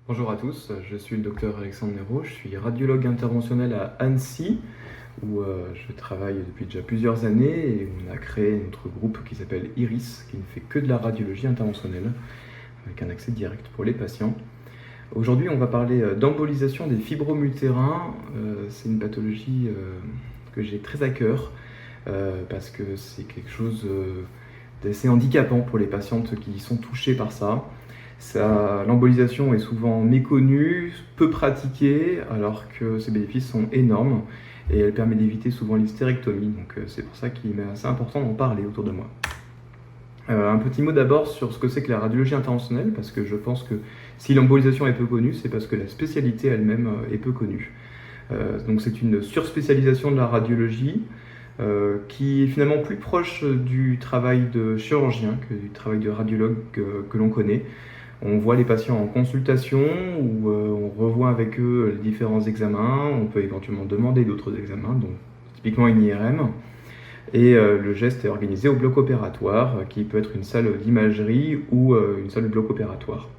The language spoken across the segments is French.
Bonjour à tous, je suis le docteur Alexandre Nero, je suis radiologue interventionnel à Annecy, où je travaille depuis déjà plusieurs années et on a créé notre groupe qui s'appelle IRIS, qui ne fait que de la radiologie interventionnelle, avec un accès direct pour les patients. Aujourd'hui, on va parler d'embolisation des fibromes utérins. C'est une pathologie que j'ai très à cœur, parce que c'est quelque chose d'assez handicapant pour les patientes qui sont touchées par ça. L'embolisation est souvent méconnue, peu pratiquée, alors que ses bénéfices sont énormes et elle permet d'éviter souvent l'hystérectomie. Donc c'est pour ça qu'il est assez important d'en parler autour de moi. Un petit mot d'abord sur ce que c'est que la radiologie interventionnelle, parce que je pense que si l'embolisation est peu connue, c'est parce que la spécialité elle-même est peu connue. Donc c'est une surspécialisation de la radiologie qui est finalement plus proche du travail de chirurgien que du travail de radiologue que l'on connaît. On voit les patients en consultation où on revoit avec eux les différents examens. On peut éventuellement demander d'autres examens, donc typiquement une IRM. Et le geste est organisé au bloc opératoire, qui peut être une salle d'imagerie ou une salle de bloc opératoire.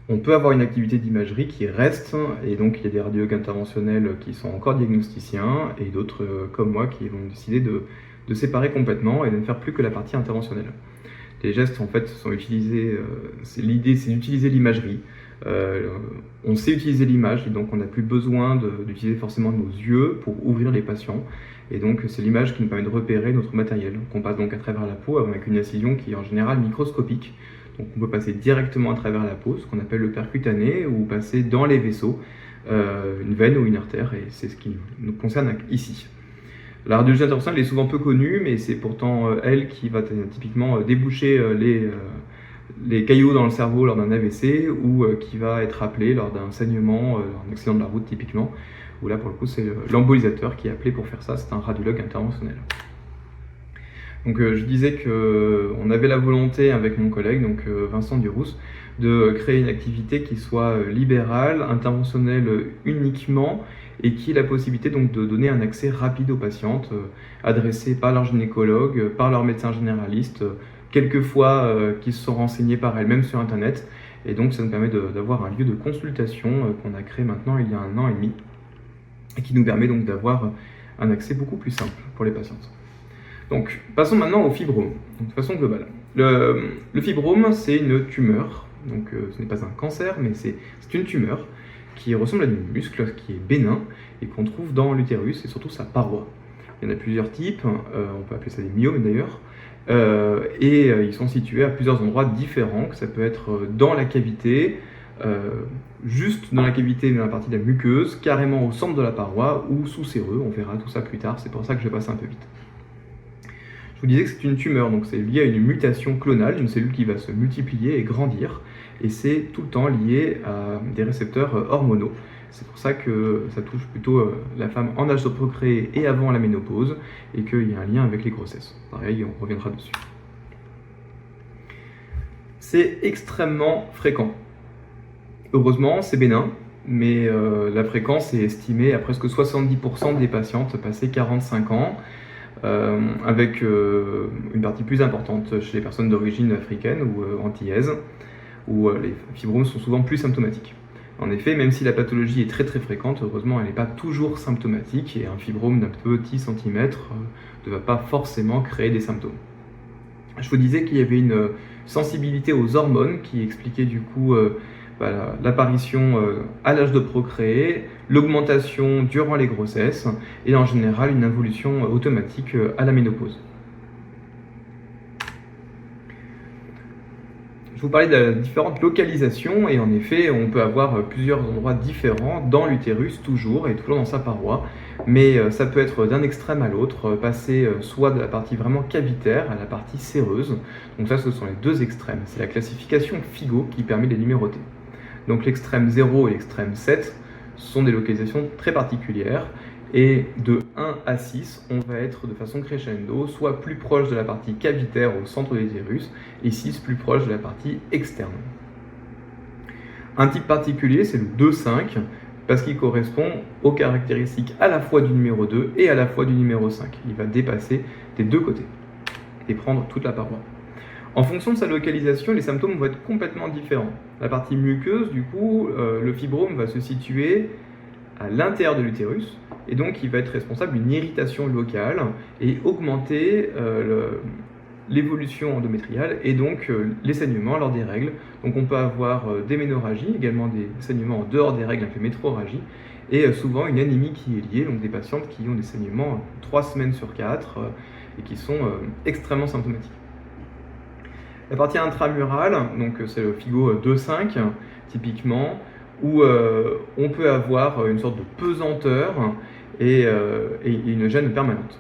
On peut avoir une activité d'imagerie qui reste, et donc il y a des radiologues interventionnels qui sont encore diagnosticiens, et d'autres comme moi qui vont décider de séparer complètement et de ne faire plus que la partie interventionnelle. Les gestes en fait sont utilisés, l'idée c'est d'utiliser l'imagerie. On sait utiliser l'image et donc on n'a plus besoin d'utiliser forcément nos yeux pour ouvrir les patients. Et donc c'est l'image qui nous permet de repérer notre matériel, qu'on passe donc à travers la peau avec une incision qui est en général microscopique. Donc on peut passer directement à travers la peau, ce qu'on appelle le percutané, ou passer dans les vaisseaux, une veine ou une artère, et c'est ce qui nous concerne ici. La radiologie interventionnelle est souvent peu connue, mais c'est pourtant elle qui va typiquement déboucher les caillots dans le cerveau lors d'un AVC ou qui va être appelé lors d'un saignement, un accident de la route typiquement, où là pour le coup c'est l'embolisateur qui est appelé pour faire ça, c'est un radiologue interventionnel. Donc je disais qu'on avait la volonté avec mon collègue, donc Vincent Durousse, de créer une activité qui soit libérale, interventionnelle uniquement, et qui ait la possibilité donc de donner un accès rapide aux patientes, adressées par leur gynécologue, par leur médecin généraliste, quelquefois qui se sont renseignés par elles-mêmes sur internet. Et donc ça nous permet d'avoir un lieu de consultation qu'on a créé maintenant il y a 1 an et demi, et qui nous permet donc d'avoir un accès beaucoup plus simple pour les patientes. Donc, passons maintenant au fibrome, de façon globale. Le fibrome, c'est une tumeur, donc ce n'est pas un cancer, mais c'est une tumeur qui ressemble à du muscle, qui est bénin, et qu'on trouve dans l'utérus, et surtout sa paroi. Il y en a plusieurs types, on peut appeler ça des myomes d'ailleurs, et ils sont situés à plusieurs endroits différents, que ça peut être dans la cavité, juste dans la cavité, dans la partie de la muqueuse, carrément au centre de la paroi, ou sous séreux, on verra tout ça plus tard, c'est pour ça que je passe un peu vite. Je vous disais que c'est une tumeur, donc c'est lié à une mutation clonale, une cellule qui va se multiplier et grandir, et c'est tout le temps lié à des récepteurs hormonaux. C'est pour ça que ça touche plutôt la femme en âge de procréer et avant la ménopause, et qu'il y a un lien avec les grossesses. Pareil, on reviendra dessus. C'est extrêmement fréquent. Heureusement, c'est bénin, mais la fréquence est estimée à presque 70% des patientes passées 45 ans, avec une partie plus importante chez les personnes d'origine africaine ou antillaises, où les fibromes sont souvent plus symptomatiques. En effet, même si la pathologie est très très fréquente, heureusement elle n'est pas toujours symptomatique, et un fibrome d'un petit centimètre ne va pas forcément créer des symptômes. Je vous disais qu'il y avait une sensibilité aux hormones qui expliquait du coup l'apparition à l'âge de procréer, l'augmentation durant les grossesses et en général une involution automatique à la ménopause. Je vous parlais de différentes localisations et en effet on peut avoir plusieurs endroits différents dans l'utérus toujours et toujours dans sa paroi, mais ça peut être d'un extrême à l'autre, passer soit de la partie vraiment cavitaire à la partie séreuse. Donc ça ce sont les deux extrêmes, c'est la classification FIGO qui permet de les numéroter. Donc l'extrême 0 et l'extrême 7 sont des localisations très particulières, et de 1 à 6, on va être de façon crescendo, soit plus proche de la partie cavitaire au centre de l'utérus, et 6 plus proche de la partie externe. Un type particulier, c'est le 2-5, parce qu'il correspond aux caractéristiques à la fois du numéro 2 et à la fois du numéro 5. Il va dépasser des deux côtés et prendre toute la paroi. En fonction de sa localisation, les symptômes vont être complètement différents. La partie muqueuse, du coup, le fibrome va se situer à l'intérieur de l'utérus, et donc il va être responsable d'une irritation locale et augmenter l'évolution endométriale et donc les saignements lors des règles. Donc on peut avoir des ménorrhagies, également des saignements en dehors des règles avec métrorragie, et souvent une anémie qui est liée, donc des patientes qui ont des saignements 3 semaines sur 4 et qui sont extrêmement symptomatiques. La partie intramurale, donc c'est le FIGO 2-5 typiquement, où on peut avoir une sorte de pesanteur et une gêne permanente.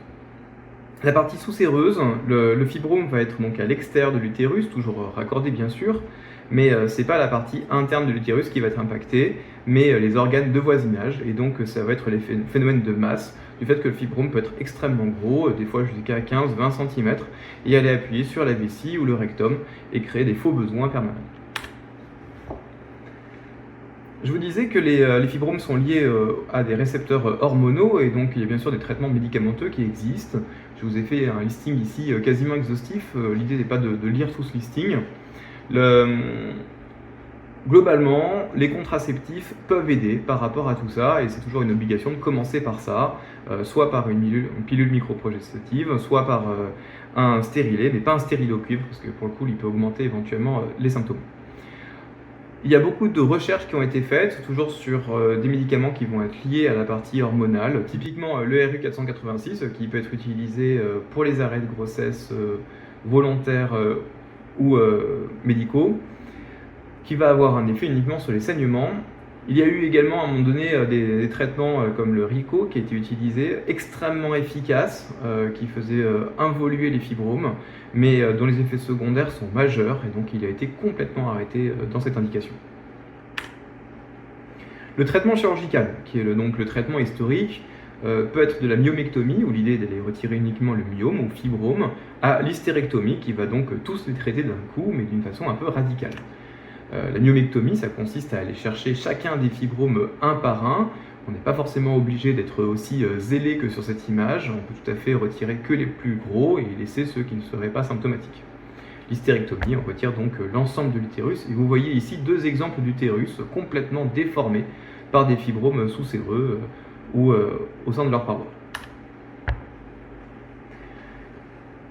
La partie sous-séreuse, le fibrome va être donc à l'extérieur de l'utérus, toujours raccordé bien sûr, mais ce n'est pas la partie interne de l'utérus qui va être impactée, mais les organes de voisinage, et donc ça va être les phénomènes de masse, du fait que le fibrome peut être extrêmement gros, des fois jusqu'à 15-20 cm, et aller appuyer sur la vessie ou le rectum et créer des faux besoins permanents. Je vous disais que les fibromes sont liés à des récepteurs hormonaux, et donc il y a bien sûr des traitements médicamenteux qui existent. Je vous ai fait un listing ici quasiment exhaustif, l'idée n'est pas de lire tout ce listing. Globalement, les contraceptifs peuvent aider par rapport à tout ça, et c'est toujours une obligation de commencer par ça, soit par une pilule microprogestative, soit par un stérilet, mais pas un stérilet au cuivre, parce que pour le coup, il peut augmenter éventuellement les symptômes. Il y a beaucoup de recherches qui ont été faites, toujours sur des médicaments qui vont être liés à la partie hormonale. Typiquement le RU486 qui peut être utilisé pour les arrêts de grossesse volontaires ou médicaux, qui va avoir un effet uniquement sur les saignements. Il y a eu également à un moment donné des traitements comme le RICO qui a été utilisé, extrêmement efficace, qui faisait involuer les fibromes, mais dont les effets secondaires sont majeurs, et donc il a été complètement arrêté dans cette indication. Le traitement chirurgical, qui est donc le traitement historique, peut être de la myomectomie, où l'idée est d'aller retirer uniquement le myome ou fibrome, à l'hystérectomie, qui va donc tous les traiter d'un coup, mais d'une façon un peu radicale. La myomectomie, ça consiste à aller chercher chacun des fibromes un par un. On n'est pas forcément obligé d'être aussi zélé que sur cette image. On peut tout à fait retirer que les plus gros et laisser ceux qui ne seraient pas symptomatiques. L'hystérectomie, on retire donc l'ensemble de l'utérus. Et vous voyez ici 2 exemples d'utérus complètement déformés par des fibromes sous-séreux ou au sein de leurs parois.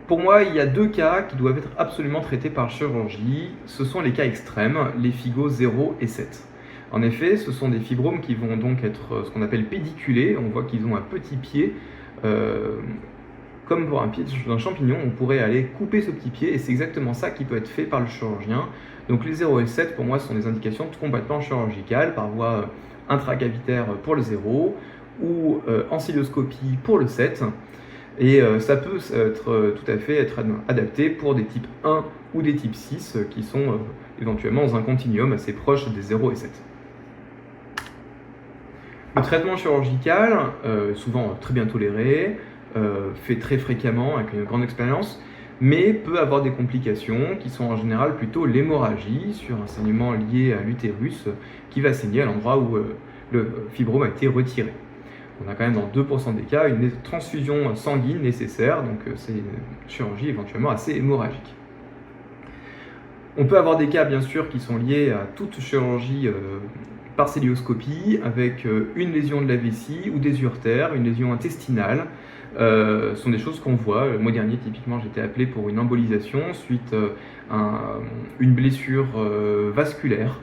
Pour moi, il y a 2 cas qui doivent être absolument traités par chirurgie. Ce sont les cas extrêmes, les FIGO 0 et 7. En effet, ce sont des fibromes qui vont donc être ce qu'on appelle pédiculés. On voit qu'ils ont un petit pied. Comme pour un pied d'un champignon, on pourrait aller couper ce petit pied, et c'est exactement ça qui peut être fait par le chirurgien. Donc les 0 et 7, pour moi, sont des indications complètement chirurgicales, par voie intracavitaire pour le 0, ou ancyloscopie pour le 7. Et ça peut être, tout à fait être adapté pour des types 1 ou des types 6 qui sont éventuellement dans un continuum assez proche des 0 et 7. Le traitement chirurgical, souvent très bien toléré, fait très fréquemment avec une grande expérience, mais peut avoir des complications qui sont en général plutôt l'hémorragie sur un saignement lié à l'utérus qui va saigner à l'endroit où le fibrome a été retiré. On a quand même dans 2% des cas une transfusion sanguine nécessaire, donc c'est une chirurgie éventuellement assez hémorragique. On peut avoir des cas bien sûr qui sont liés à toute chirurgie par célioscopie, avec une lésion de la vessie ou des urtères, une lésion intestinale. Ce sont des choses qu'on voit. Le mois dernier, typiquement, j'étais appelé pour une embolisation suite à une blessure vasculaire,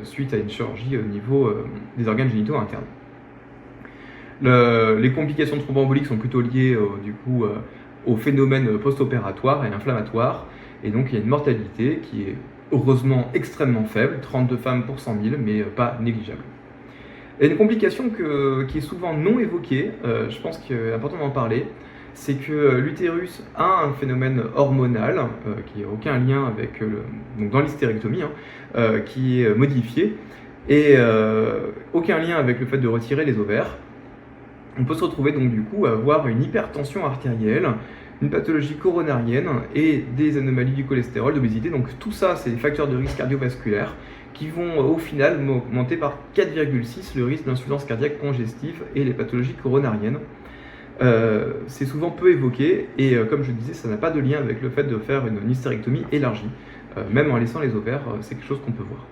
suite à une chirurgie au niveau des organes génitaux internes. Les complications thromboemboliques sont plutôt liées au phénomène post-opératoire et inflammatoire, et donc il y a une mortalité qui est heureusement extrêmement faible, 32 femmes pour 100 000, mais pas négligeable. Et une complication qui est souvent non évoquée, je pense qu'il est important d'en parler, c'est que l'utérus a un phénomène hormonal qui n'a aucun lien avec, donc dans l'hystérectomie, qui est modifié, et aucun lien avec le fait de retirer les ovaires. On peut se retrouver donc du coup à avoir une hypertension artérielle, une pathologie coronarienne et des anomalies du cholestérol, d'obésité. Donc tout ça, c'est des facteurs de risque cardiovasculaire qui vont au final augmenter par 4,6 le risque d'insuffisance cardiaque congestive et les pathologies coronariennes. c'est souvent peu évoqué et comme je disais, ça n'a pas de lien avec le fait de faire une hystérectomie élargie. Même en laissant les ovaires, c'est quelque chose qu'on peut voir.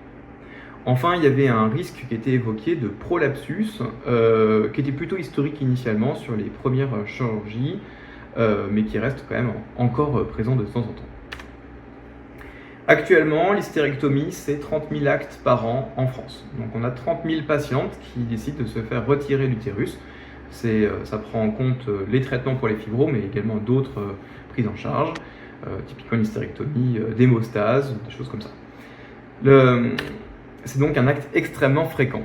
Enfin, il y avait un risque qui était évoqué de prolapsus, qui était plutôt historique initialement sur les premières chirurgies, mais qui reste quand même encore présent de temps en temps. Actuellement, l'hystérectomie, c'est 30 000 actes par an en France. Donc on a 30 000 patientes qui décident de se faire retirer l'utérus. Ça prend en compte les traitements pour les fibromes, mais également d'autres prises en charge, typiquement une hystérectomie d'hémostase, des choses comme ça. C'est donc un acte extrêmement fréquent.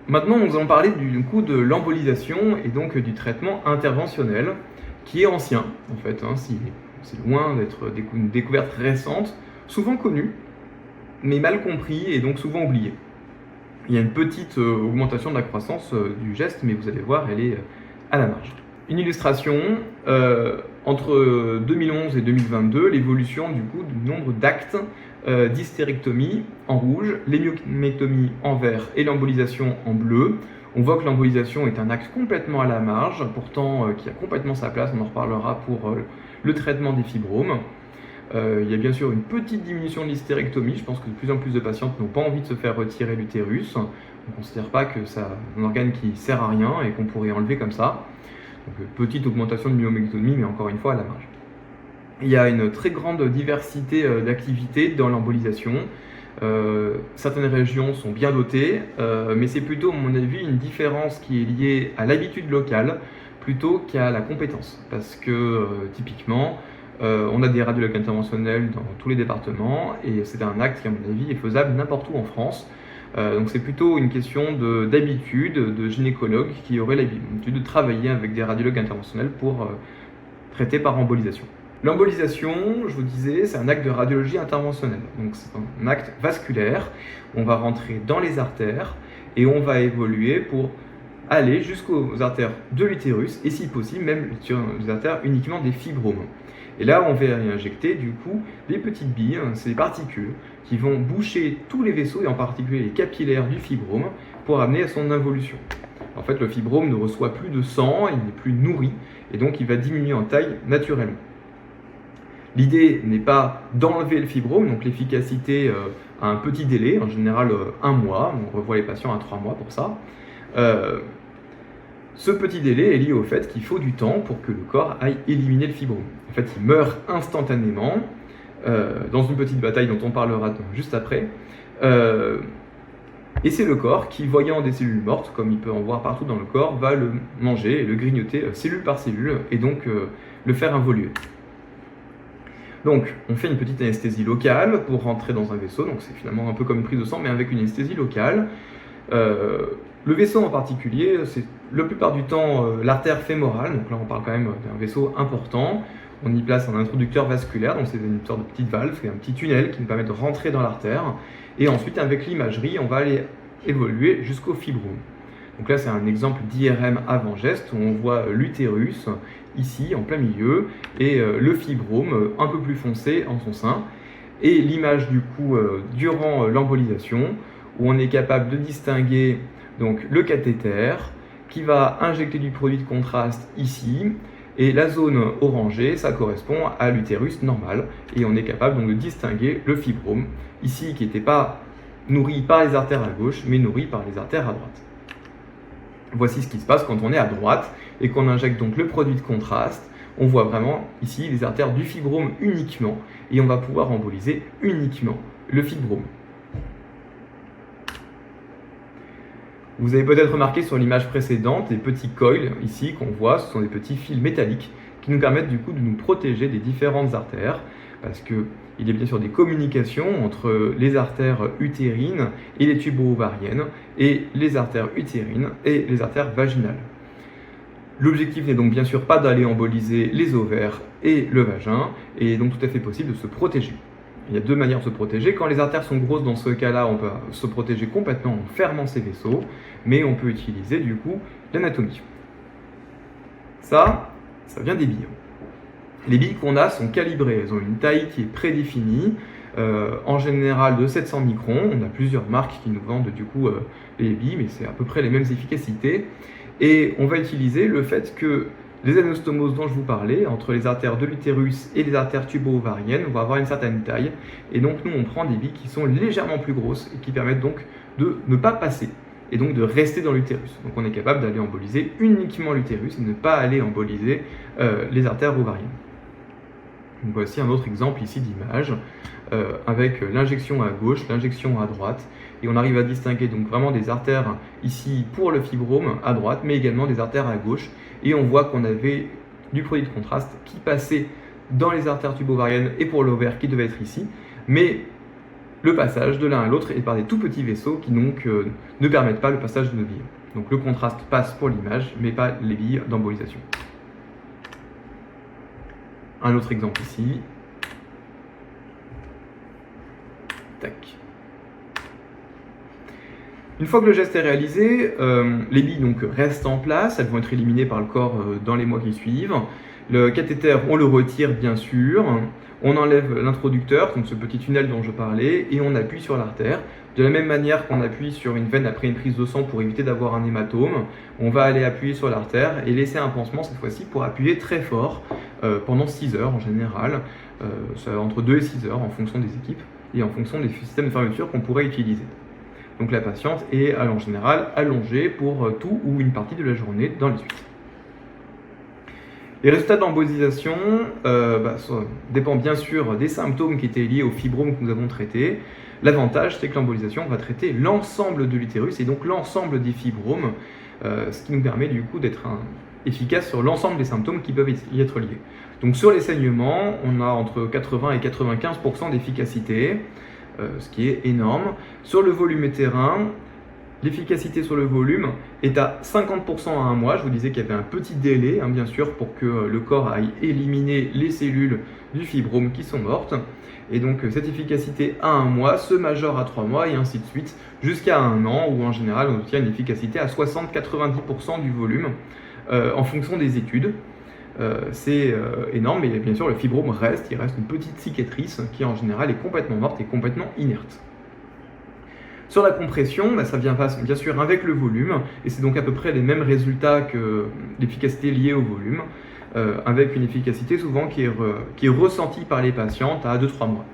Maintenant, nous allons parler du coup de l'embolisation et donc du traitement interventionnel, qui est ancien en fait, c'est loin d'être une découverte récente, souvent connue, mais mal compris et donc souvent oublié. Il y a une petite augmentation de la croissance du geste, mais vous allez voir, elle est à la marge. Une illustration, entre 2011 et 2022, l'évolution du coup du nombre d'actes d'hystérectomie en rouge, l'hémioctomie en vert et l'embolisation en bleu. On voit que l'embolisation est un acte complètement à la marge, pourtant qui a complètement sa place, on en reparlera pour le traitement des fibromes. Il y a bien sûr une petite diminution de l'hystérectomie, je pense que de plus en plus de patientes n'ont pas envie de se faire retirer l'utérus. On ne considère pas que c'est un organe qui sert à rien et qu'on pourrait enlever comme ça. Donc petite augmentation de myomectomie, mais encore une fois à la marge. Il y a une très grande diversité d'activités dans l'embolisation. Certaines régions sont bien dotées, mais c'est plutôt, à mon avis, une différence qui est liée à l'habitude locale plutôt qu'à la compétence. Parce que typiquement, on a des radiologues interventionnels dans tous les départements et c'est un acte qui, à mon avis, est faisable n'importe où en France. Donc c'est plutôt une question d'habitude, de gynécologues qui auraient l'habitude de travailler avec des radiologues interventionnels pour traiter par embolisation. L'embolisation, je vous disais, c'est un acte de radiologie interventionnelle. Donc c'est un acte vasculaire. On va rentrer dans les artères et on va évoluer pour aller jusqu'aux artères de l'utérus et si possible même les artères uniquement des fibromes. Et là, on va y injecter du coup des petites billes, c'est des particules qui vont boucher tous les vaisseaux et en particulier les capillaires du fibrome pour amener à son involution. En fait, le fibrome ne reçoit plus de sang, il n'est plus nourri et donc il va diminuer en taille naturellement. L'idée n'est pas d'enlever le fibrome, donc l'efficacité a un petit délai, en général 1 mois, on revoit les patients à 3 mois pour ça. Ce petit délai est lié au fait qu'il faut du temps pour que le corps aille éliminer le fibrome. En fait, il meurt instantanément, dans une petite bataille dont on parlera juste après. Et c'est le corps qui, voyant des cellules mortes, comme il peut en voir partout dans le corps, va le manger et le grignoter cellule par cellule, et donc le faire involuer. Donc, on fait une petite anesthésie locale pour rentrer dans un vaisseau, donc c'est finalement un peu comme une prise de sang, mais avec une anesthésie locale. Le vaisseau en particulier, c'est la plupart du temps l'artère fémorale, donc là on parle quand même d'un vaisseau important. On y place un introducteur vasculaire, donc c'est une sorte de petite valve, et un petit tunnel qui nous permet de rentrer dans l'artère. Et ensuite, avec l'imagerie, on va aller évoluer jusqu'au fibrome. Donc là, c'est un exemple d'IRM avant geste où on voit l'utérus ici en plein milieu et le fibrome un peu plus foncé en son sein. Et l'image du coup durant l'embolisation où on est capable de distinguer donc le cathéter qui va injecter du produit de contraste ici. Et la zone orangée, ça correspond à l'utérus normal. Et on est capable donc de distinguer le fibrome ici qui n'était pas nourri par les artères à gauche mais nourri par les artères à droite. Voici ce qui se passe quand on est à droite et qu'on injecte donc le produit de contraste. On voit vraiment ici les artères du fibrome uniquement et on va pouvoir emboliser uniquement le fibrome. Vous avez peut-être remarqué sur l'image précédente des petits coils ici qu'on voit, ce sont des petits fils métalliques qui nous permettent du coup de nous protéger des différentes artères parce qu'il y a bien sûr des communications entre les artères utérines et les tubo-ovariennes et les artères utérines et les artères vaginales. L'objectif n'est donc bien sûr pas d'aller emboliser les ovaires et le vagin et il est donc tout à fait possible de se protéger. Il y a 2 manières de se protéger. Quand les artères sont grosses, dans ce cas-là, on peut se protéger complètement en fermant ces vaisseaux, mais on peut utiliser du coup l'anatomie. Ça vient des billes. Les billes qu'on a sont calibrées, elles ont une taille qui est prédéfinie, en général de 700 microns. On a plusieurs marques qui nous vendent du coup les billes, mais c'est à peu près les mêmes efficacités. Et on va utiliser le fait que les anostomoses dont je vous parlais, entre les artères de l'utérus et les artères tubo-ovariennes, vont avoir une certaine taille. Et donc nous, on prend des billes qui sont légèrement plus grosses et qui permettent donc de ne pas passer et donc de rester dans l'utérus. Donc on est capable d'aller emboliser uniquement l'utérus et ne pas aller emboliser les artères ovariennes. Donc voici un autre exemple ici d'image avec l'injection à gauche, l'injection à droite. Et on arrive à distinguer donc vraiment des artères ici pour le fibrome à droite, mais également des artères à gauche. Et on voit qu'on avait du produit de contraste qui passait dans les artères tubo-ovariennes et pour l'ovaire qui devait être ici. Mais le passage de l'un à l'autre est par des tout petits vaisseaux qui donc ne permettent pas le passage de nos billes. Donc le contraste passe pour l'image, mais pas les billes d'embolisation. Un autre exemple ici. Tac. Une fois que le geste est réalisé, les billes donc restent en place, elles vont être éliminées par le corps dans les mois qui suivent. Le cathéter, on le retire bien sûr, on enlève l'introducteur, donc ce petit tunnel dont je parlais, et on appuie sur l'artère. De la même manière qu'on appuie sur une veine après une prise de sang pour éviter d'avoir un hématome, on va aller appuyer sur l'artère et laisser un pansement cette fois-ci pour appuyer très fort pendant 6 heures en général, entre 2 et 6 heures en fonction des équipes et en fonction des systèmes de fermeture qu'on pourrait utiliser. Donc la patiente est en général allongée pour tout ou une partie de la journée dans les suites. Les résultats de l'embolisation dépendent bien sûr des symptômes qui étaient liés au fibrome que nous avons traité. L'avantage, c'est que l'embolisation va traiter l'ensemble de l'utérus et donc l'ensemble des fibromes, ce qui nous permet du coup d'être efficace sur l'ensemble des symptômes qui peuvent y être liés. Donc sur les saignements, on a entre 80 et 95% d'efficacité, ce qui est énorme. Sur le volume utérin, l'efficacité sur le volume est à 50% à un mois. Je vous disais qu'il y avait un petit délai, bien sûr, pour que le corps aille éliminer les cellules du fibrome qui sont mortes. Et donc cette efficacité à un mois se majore à 3 mois et ainsi de suite, jusqu'à 1 an, où en général on obtient une efficacité à 60-90% du volume, en fonction des études. C'est énorme, mais bien sûr le fibrome reste, il reste une petite cicatrice qui en général est complètement morte et complètement inerte. Sur la compression, ça vient bien sûr avec le volume, et c'est donc à peu près les mêmes résultats que l'efficacité liée au volume, avec une efficacité souvent qui est ressentie par les patientes à 2-3 mois.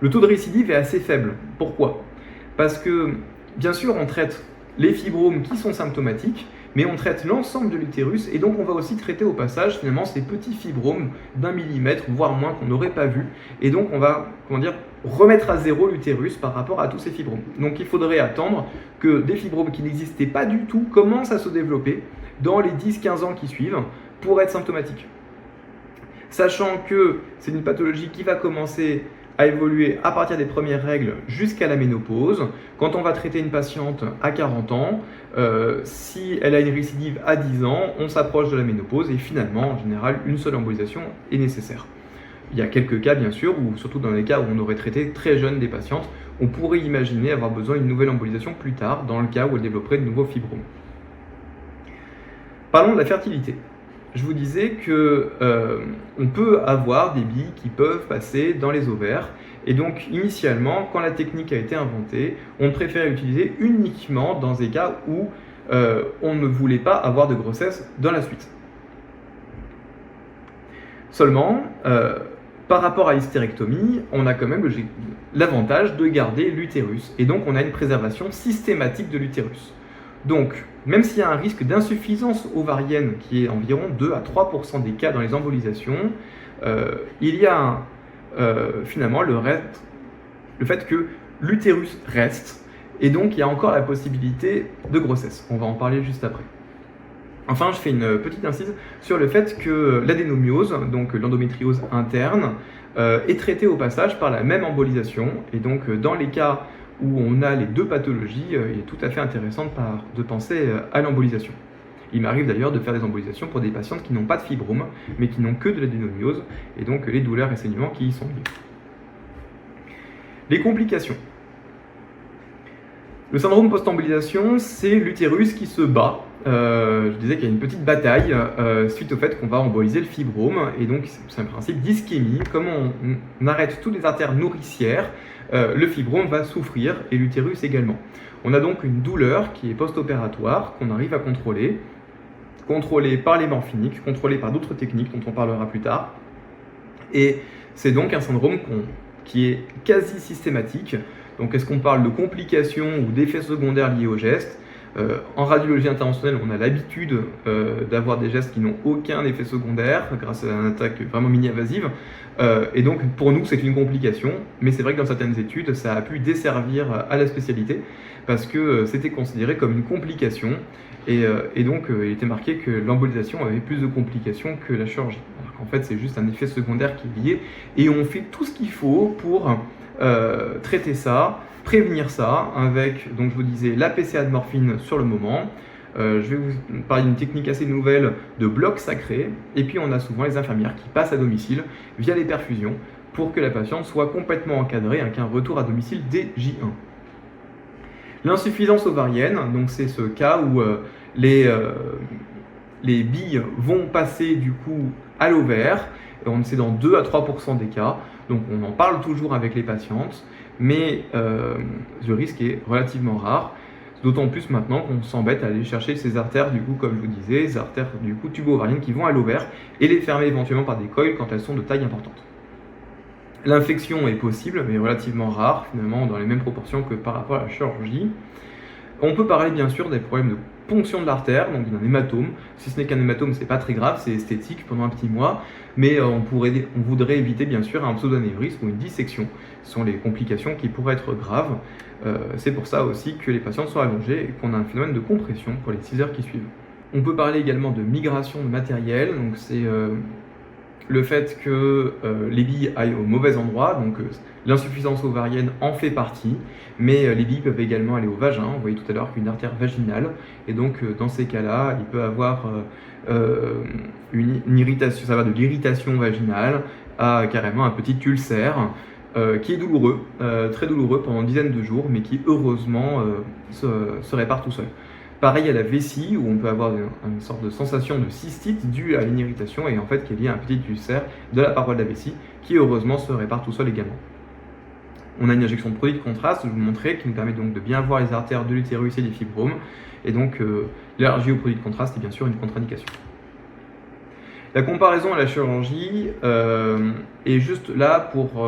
Le taux de récidive est assez faible. Pourquoi? Parce que bien sûr on traite les fibromes qui sont symptomatiques, mais on traite l'ensemble de l'utérus et donc on va aussi traiter au passage finalement ces petits fibromes d'1 millimètre, voire moins, qu'on n'aurait pas vu. Et donc on va remettre à zéro l'utérus par rapport à tous ces fibromes. Donc il faudrait attendre que des fibromes qui n'existaient pas du tout commencent à se développer dans les 10-15 ans qui suivent pour être symptomatiques. Sachant que c'est une pathologie qui va commencer à évoluer à partir des premières règles jusqu'à la ménopause. Quand on va traiter une patiente à 40 ans, si elle a une récidive à 10 ans, on s'approche de la ménopause et finalement, en général, une seule embolisation est nécessaire. Il y a quelques cas, bien sûr, ou surtout dans les cas où on aurait traité très jeune des patientes, on pourrait imaginer avoir besoin d'une nouvelle embolisation plus tard, dans le cas où elle développerait de nouveaux fibromes. Parlons de la fertilité. Je vous disais que on peut avoir des billes qui peuvent passer dans les ovaires. Et donc, initialement, quand la technique a été inventée, on préférait l'utiliser uniquement dans des cas où on ne voulait pas avoir de grossesse dans la suite. Seulement, par rapport à l'hystérectomie, on a quand même l'avantage de garder l'utérus. Et donc, on a une préservation systématique de l'utérus. Donc, même s'il y a un risque d'insuffisance ovarienne qui est environ 2 à 3% des cas dans les embolisations, il y a finalement le fait que l'utérus reste et donc il y a encore la possibilité de grossesse. On va en parler juste après. Enfin, je fais une petite incise sur le fait que l'adénomyose, donc l'endométriose interne, est traitée au passage par la même embolisation et donc dans les cas où on a les deux pathologies, il est tout à fait intéressant de penser à l'embolisation. Il m'arrive d'ailleurs de faire des embolisations pour des patientes qui n'ont pas de fibrome, mais qui n'ont que de l'adénomyose, et donc les douleurs et saignements qui y sont liés. Les complications. Le syndrome post-embolisation, c'est l'utérus qui se bat. Je disais qu'il y a une petite bataille suite au fait qu'on va emboliser le fibrome, et donc c'est un principe d'ischémie. Comme on arrête toutes les artères nourricières, le fibrome va souffrir et l'utérus également. On a donc une douleur qui est post-opératoire, qu'on arrive à contrôler. contrôlé par les morphiniques, contrôlé par d'autres techniques dont on parlera plus tard. Et c'est donc un syndrome qui est quasi systématique. Donc est-ce qu'on parle de complications ou d'effets secondaires liés au geste? En radiologie interventionnelle, on a l'habitude d'avoir des gestes qui n'ont aucun effet secondaire grâce à une attaque vraiment mini-invasive. Et donc pour nous, c'est une complication. Mais c'est vrai que dans certaines études, ça a pu desservir à la spécialité parce que c'était considéré comme une complication. Et donc il était marqué que l'embolisation avait plus de complications que la chirurgie. Alors qu'en fait, c'est juste un effet secondaire qui est lié. Et on fait tout ce qu'il faut pour traiter ça, prévenir ça avec, donc je vous disais, la PCA de morphine sur le moment. Je vais vous parler d'une technique assez nouvelle de bloc sacré. Et puis on a souvent les infirmières qui passent à domicile via les perfusions pour que la patiente soit complètement encadrée avec un retour à domicile dès J1. L'insuffisance ovarienne, donc c'est ce cas où les billes vont passer du coup à l'ovaire. C'est dans 2 à 3% des cas. Donc on en parle toujours avec les patientes, mais le risque est relativement rare. D'autant plus maintenant qu'on s'embête à aller chercher ces artères, du coup, comme je vous disais, ces artères du coup tubo-ovariennes qui vont à l'ovaire et les fermer éventuellement par des coils quand elles sont de taille importante. L'infection est possible, mais relativement rare, finalement, dans les mêmes proportions que par rapport à la chirurgie. On peut parler bien sûr des problèmes de ponction de l'artère, donc d'un hématome. Si ce n'est qu'un hématome, c'est pas très grave, c'est esthétique pendant un petit mois, mais on voudrait éviter bien sûr un pseudo-anévrisme ou une dissection. Ce sont les complications qui pourraient être graves. C'est pour ça aussi que les patients sont allongés et qu'on a un phénomène de compression pour les 6 heures qui suivent. On peut parler également de migration de matériel, donc c'est le fait que les billes aillent au mauvais endroit, donc l'insuffisance ovarienne en fait partie, mais les billes peuvent également aller au vagin. On voyait tout à l'heure qu'une artère vaginale, et donc dans ces cas-là, il peut avoir une irritation, ça va de l'irritation vaginale à carrément un petit ulcère qui est douloureux, très douloureux pendant une dizaine de jours, mais qui heureusement se répare tout seul. Pareil à la vessie, où on peut avoir une sorte de sensation de cystite due à une irritation et en fait qui est liée à un petit ulcère de la paroi de la vessie qui heureusement se répare tout seul également. On a une injection de produit de contraste, je vais vous montrer, qui nous permet donc de bien voir les artères de l'utérus et des fibromes. Et donc l'allergie au produit de contraste est bien sûr une contre-indication. La comparaison à la chirurgie est juste là pour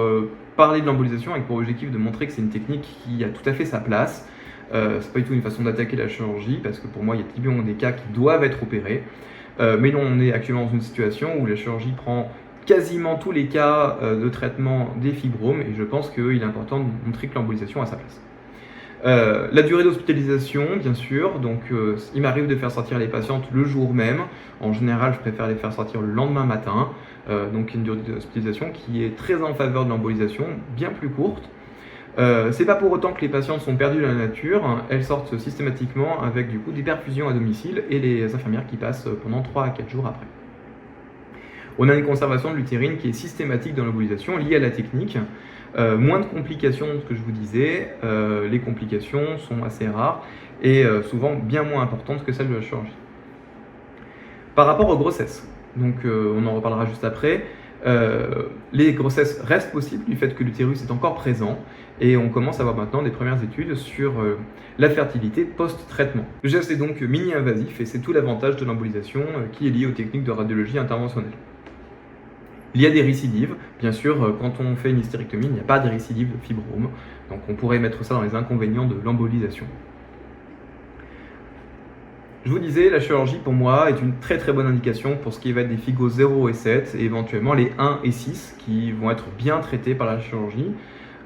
parler de l'embolisation avec pour objectif de montrer que c'est une technique qui a tout à fait sa place. C'est pas du tout une façon d'attaquer la chirurgie parce que pour moi il y a typiquement des cas qui doivent être opérés, mais là on est actuellement dans une situation où la chirurgie prend quasiment tous les cas de traitement des fibromes et je pense qu'il est important de montrer que l'embolisation a sa place. La durée d'hospitalisation, bien sûr, donc il m'arrive de faire sortir les patientes le jour même. En général, je préfère les faire sortir le lendemain matin. Donc une durée d'hospitalisation qui est très en faveur de l'embolisation, bien plus courte. C'est pas pour autant que les patientes sont perdues dans la nature, elles sortent systématiquement avec du coup des perfusions à domicile et les infirmières qui passent pendant 3 à 4 jours après. On a une conservation de l'utérine qui est systématique dans l'embolisation liée à la technique. Moins de complications de ce que je vous disais, les complications sont assez rares et souvent bien moins importantes que celles de la chirurgie. Par rapport aux grossesses, donc on en reparlera juste après, les grossesses restent possibles du fait que l'utérus est encore présent et on commence à avoir maintenant des premières études sur la fertilité post-traitement. Le geste est donc mini-invasif et c'est tout l'avantage de l'embolisation qui est lié aux techniques de radiologie interventionnelle. Il y a des récidives, bien sûr, quand on fait une hystérectomie, il n'y a pas de récidive de fibrome, donc on pourrait mettre ça dans les inconvénients de l'embolisation. Je vous disais, la chirurgie pour moi est une très très bonne indication pour ce qui va être des FIGO 0 et 7 et éventuellement les 1 et 6 qui vont être bien traités par la chirurgie.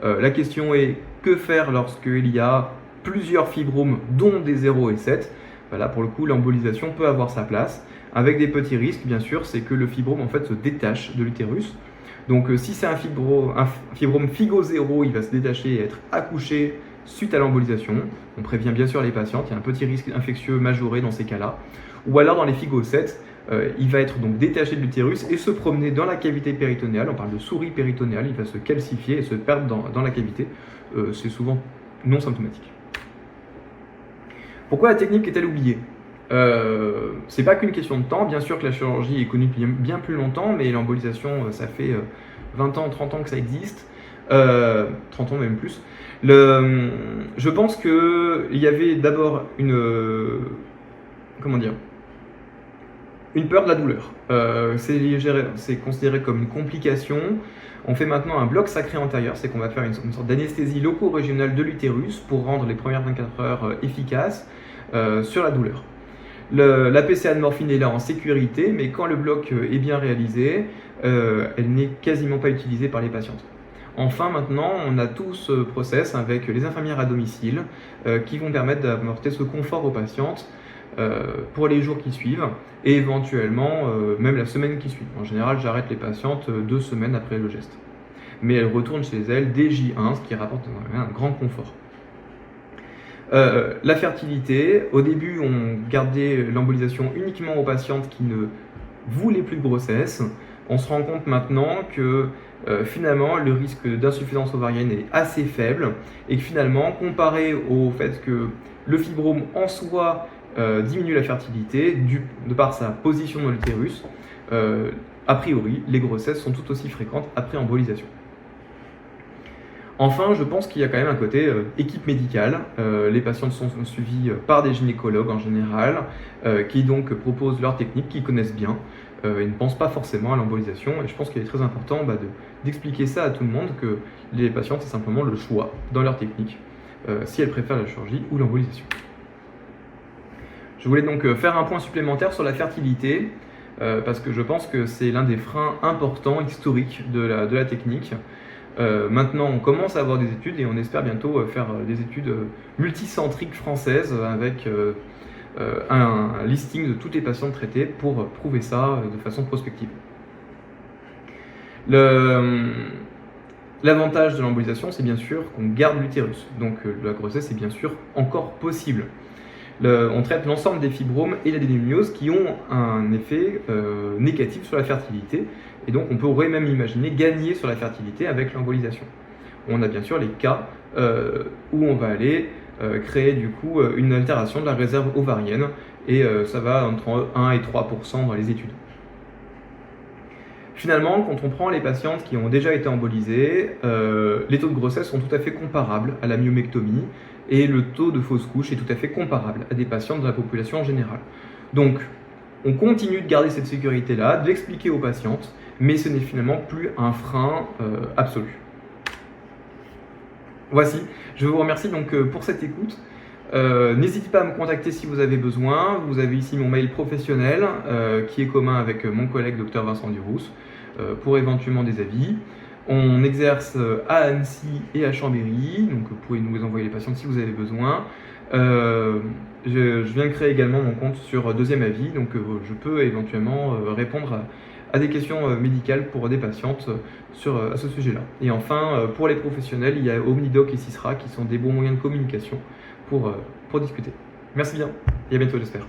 La question est que faire lorsqu'il y a plusieurs fibromes dont des 0 et 7. Là pour le coup l'embolisation peut avoir sa place avec des petits risques bien sûr, c'est que le fibrome en fait se détache de l'utérus. Donc si c'est un fibrome FIGO 0, il va se détacher et être accouché suite à l'embolisation. On prévient bien sûr les patientes, il y a un petit risque infectieux majoré dans ces cas-là. Ou alors dans les FIGO 7, il va être donc détaché de l'utérus et se promener dans la cavité péritonéale, on parle de souris péritonéale, il va se calcifier et se perdre dans la cavité. C'est souvent non symptomatique. Pourquoi la technique est-elle oubliée ? C'est pas qu'une question de temps, bien sûr que la chirurgie est connue depuis bien plus longtemps, mais l'embolisation, ça fait 20 ans, 30 ans que ça existe, 30 ans même plus. Je pense qu'il y avait d'abord Une peur de la douleur. C'est considéré comme une complication. On fait maintenant un bloc sacré antérieur, c'est qu'on va faire une sorte d'anesthésie loco-régionale de l'utérus pour rendre les premières 24 heures efficaces sur la douleur. La PCA de morphine est là en sécurité, mais quand le bloc est bien réalisé, elle n'est quasiment pas utilisée par les patientes. Enfin, maintenant, on a tout ce process avec les infirmières à domicile qui vont permettre d'apporter ce confort aux patientes pour les jours qui suivent et éventuellement même la semaine qui suit. En général, j'arrête les patientes 2 semaines après le geste. Mais elles retournent chez elles dès J1, ce qui rapporte un grand confort. La fertilité, au début, on gardait l'embolisation uniquement aux patientes qui ne voulaient plus de grossesse. On se rend compte maintenant que finalement le risque d'insuffisance ovarienne est assez faible et que finalement, comparé au fait que le fibrome en soi diminue la fertilité de par sa position dans l'utérus, a priori, les grossesses sont tout aussi fréquentes après embolisation. Enfin, je pense qu'il y a quand même un côté équipe médicale. Les patientes sont suivies par des gynécologues en général, qui donc proposent leur technique, qui connaissent bien. Ils ne pensent pas forcément à l'embolisation. Et je pense qu'il est très important d'expliquer ça à tout le monde, que les patientes, c'est simplement le choix dans leur technique, si elles préfèrent la chirurgie ou l'embolisation. Je voulais donc faire un point supplémentaire sur la fertilité, parce que je pense que c'est l'un des freins importants, historiques de la technique. Maintenant, on commence à avoir des études et on espère bientôt faire des études multicentriques françaises avec un listing de toutes les patientes traitées pour prouver ça de façon prospective. L'avantage de l'embolisation, c'est bien sûr qu'on garde l'utérus, donc la grossesse est bien sûr encore possible. On traite l'ensemble des fibromes et l'adénomyose qui ont un effet négatif sur la fertilité, et donc on pourrait même imaginer gagner sur la fertilité avec l'embolisation. On a bien sûr les cas où on va aller créer du coup une altération de la réserve ovarienne, et ça va entre 1 et 3% dans les études. Finalement, quand on prend les patientes qui ont déjà été embolisées, les taux de grossesse sont tout à fait comparables à la myomectomie, et le taux de fausse couche est tout à fait comparable à des patientes de la population en général. Donc, on continue de garder cette sécurité-là, de l'expliquer aux patientes, mais ce n'est finalement plus un frein absolu. Voici, je vous remercie donc pour cette écoute. N'hésitez pas à me contacter si vous avez besoin. Vous avez ici mon mail professionnel qui est commun avec mon collègue Dr Vincent Durousse pour éventuellement des avis. On exerce à Annecy et à Chambéry, donc vous pouvez nous envoyer les patients si vous avez besoin. Je viens de créer également mon compte sur Deuxième Avis, donc je peux éventuellement répondre à des questions médicales pour des patientes à ce sujet-là. Et enfin, pour les professionnels, il y a OmniDoc et Sisra qui sont des bons moyens de communication pour discuter. Merci bien et à bientôt, j'espère.